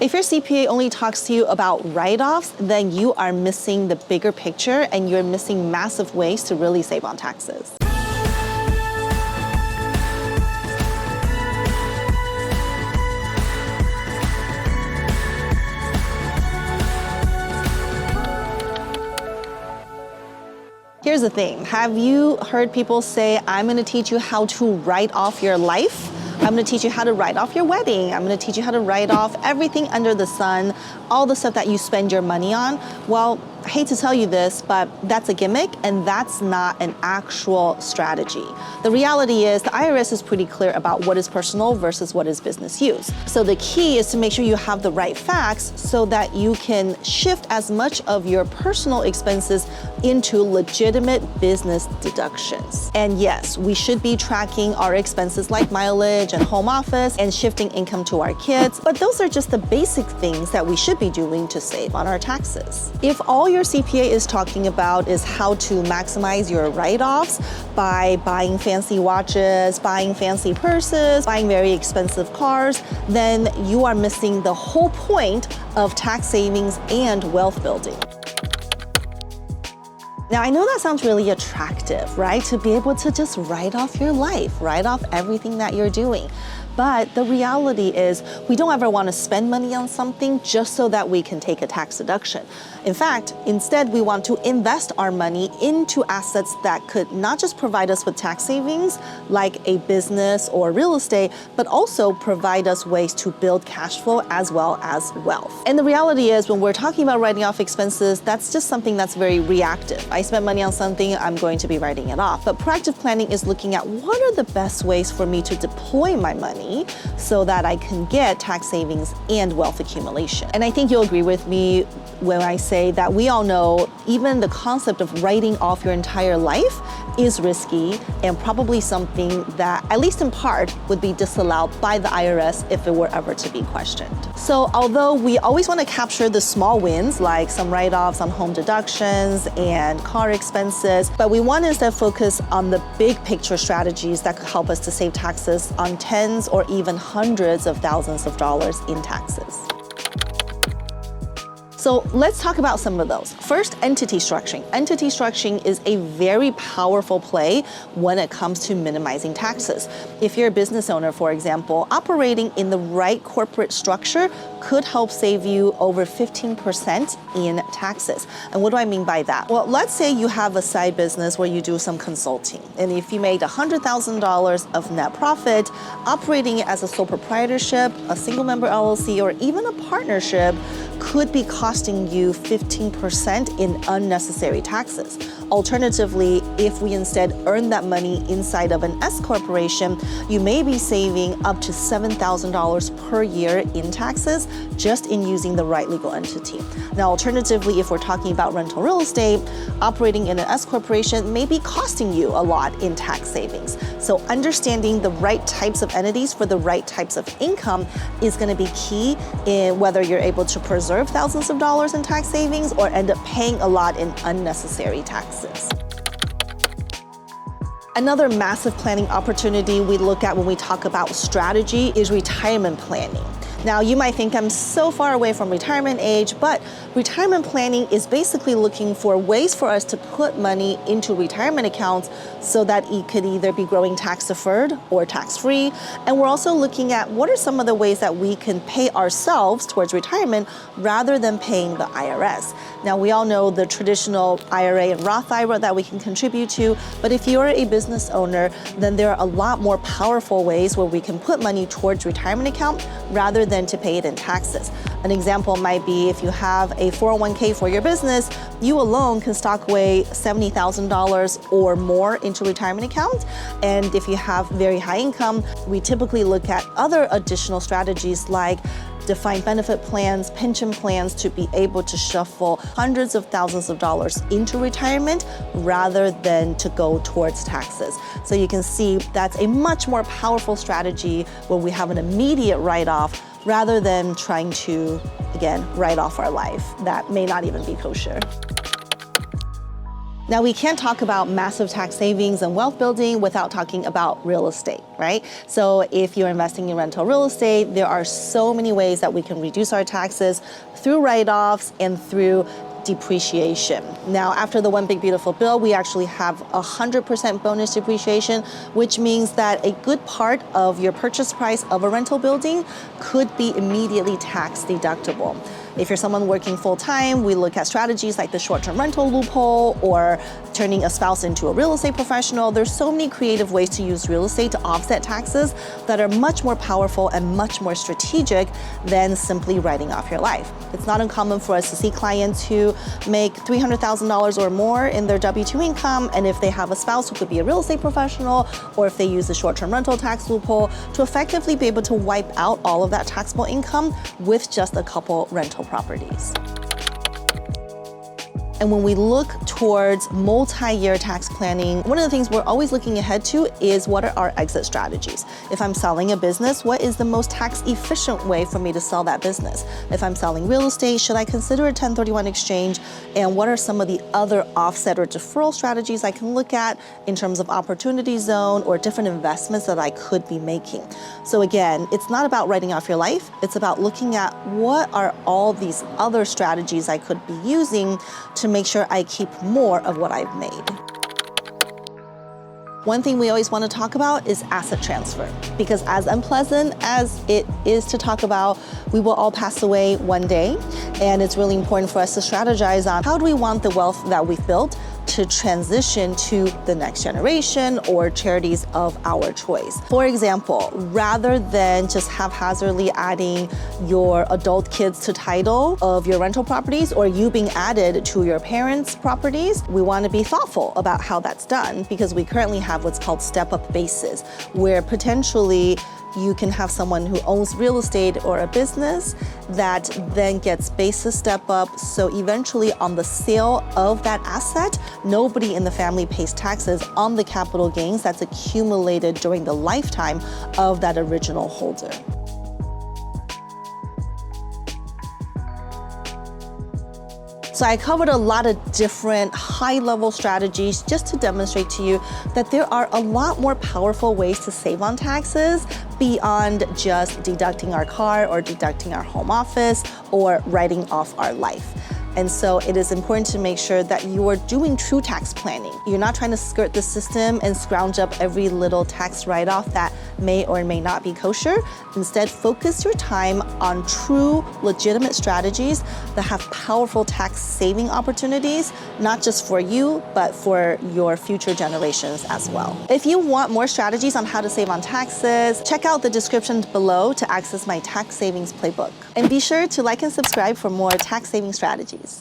If your CPA only talks to you about write-offs, then you are missing the bigger picture and you're missing massive ways to really save on taxes. Here's the thing. Have you heard people say, I'm going to teach you how to write off your life? I'm going to teach you how to write off your wedding. I'm going to teach you how to write off everything under the sun, all the stuff that you spend your money on. Well, I hate to tell you this, but that's a gimmick and that's not an actual strategy. The reality is the IRS is pretty clear about what is personal versus what is business use. So the key is to make sure you have the right facts so that you can shift as much of your personal expenses into legitimate business deductions. And yes, we should be tracking our expenses like mileage and home office and shifting income to our kids, but those are just the basic things that we should be doing to save on our taxes. If all your CPA is talking about is how to maximize your write-offs by buying fancy watches, buying fancy purses, buying very expensive cars, then you are missing the whole point of tax savings and wealth building. Now, I know that sounds really attractive, right? To be able to just write off your life, write off everything that you're doing. But the reality is we don't ever want to spend money on something just so that we can take a tax deduction. In fact, instead, we want to invest our money into assets that could not just provide us with tax savings, like a business or real estate, but also provide us ways to build cash flow as well as wealth. And the reality is when we're talking about writing off expenses, that's just something that's very reactive. I spent money on something, I'm going to be writing it off. But proactive planning is looking at what are the best ways for me to deploy my money so that I can get tax savings and wealth accumulation. And I think you'll agree with me when I say that we all know even the concept of writing off your entire life is risky and probably something that, at least in part, would be disallowed by the IRS if it were ever to be questioned. So although we always want to capture the small wins, like some write-offs on home deductions and car expenses, but we want to instead focus on the big picture strategies that could help us to save taxes on tens or even hundreds of thousands of dollars in taxes. So let's talk about some of those. First, entity structuring. Entity structuring is a very powerful play when it comes to minimizing taxes. If you're a business owner, for example, operating in the right corporate structure could help save you over 15% in taxes. And what do I mean by that? Well, let's say you have a side business where you do some consulting. And if you made $100,000 of net profit, operating it as a sole proprietorship, a single member LLC, or even a partnership could be costing you 15% in unnecessary taxes. Alternatively, if we instead earn that money inside of an S corporation, you may be saving up to $7,000 per year in taxes just in using the right legal entity. Now, alternatively, if we're talking about rental real estate, operating in an S corporation may be costing you a lot in tax savings. So understanding the right types of entities for the right types of income is going to be key in whether you're able to preserve thousands of dollars in tax savings or end up paying a lot in unnecessary taxes. Another massive planning opportunity we look at when we talk about strategy is retirement planning. Now, you might think I'm so far away from retirement age, but retirement planning is basically looking for ways for us to put money into retirement accounts so that it could either be growing tax deferred or tax free. And we're also looking at what are some of the ways that we can pay ourselves towards retirement rather than paying the IRS. Now, we all know the traditional IRA and Roth IRA that we can contribute to, but if you're a business owner, then there are a lot more powerful ways where we can put money towards retirement account rather than to pay it in taxes. An example might be if you have a 401k for your business, you alone can stock away $70,000 or more into retirement accounts. And if you have very high income, we typically look at other additional strategies like defined benefit plans, pension plans to be able to shuffle hundreds of thousands of dollars into retirement rather than to go towards taxes. So you can see that's a much more powerful strategy where we have an immediate write-off rather than trying to, again, write off our life that may not even be kosher. Now, we can't talk about massive tax savings and wealth building without talking about real estate, right? So if you're investing in rental real estate, there are so many ways that we can reduce our taxes through write-offs and through depreciation. Now, after the One Big Beautiful Bill, we actually have 100% bonus depreciation, which means that a good part of your purchase price of a rental building could be immediately tax deductible. If you're someone working full-time, we look at strategies like the short-term rental loophole or turning a spouse into a real estate professional. There's so many creative ways to use real estate to offset taxes that are much more powerful and much more strategic than simply writing off your life. It's not uncommon for us to see clients who make $300,000 or more in their W-2 income, and if they have a spouse who could be a real estate professional, or if they use the short-term rental tax loophole, to effectively be able to wipe out all of that taxable income with just a couple rental properties. And when we look towards multi-year tax planning, one of the things we're always looking ahead to is what are our exit strategies? If I'm selling a business, what is the most tax efficient way for me to sell that business? If I'm selling real estate, should I consider a 1031 exchange? And what are some of the other offset or deferral strategies I can look at in terms of opportunity zone or different investments that I could be making? So again, it's not about writing off your life. It's about looking at what are all these other strategies I could be using to make sure I keep more of what I've made. One thing we always want to talk about is asset transfer, because as unpleasant as it is to talk about, we will all pass away one day, and it's really important for us to strategize on how do we want the wealth that we've built to transition to the next generation or charities of our choice. For example, rather than just haphazardly adding your adult kids to title of your rental properties or you being added to your parents' properties, we want to be thoughtful about how that's done, because we currently have what's called step-up bases, where potentially you can have someone who owns real estate or a business that then gets basis step up. So eventually on the sale of that asset, nobody in the family pays taxes on the capital gains that's accumulated during the lifetime of that original holder. So I covered a lot of different high-level strategies just to demonstrate to you that there are a lot more powerful ways to save on taxes beyond just deducting our car or deducting our home office or writing off our life. And so it is important to make sure that you are doing true tax planning. You're not trying to skirt the system and scrounge up every little tax write-off that may or may not be kosher. Instead, focus your time on true, legitimate strategies that have powerful tax saving opportunities, not just for you, but for your future generations as well. If you want more strategies on how to save on taxes, check out the description below to access my tax savings playbook. And be sure to like and subscribe for more tax saving strategies.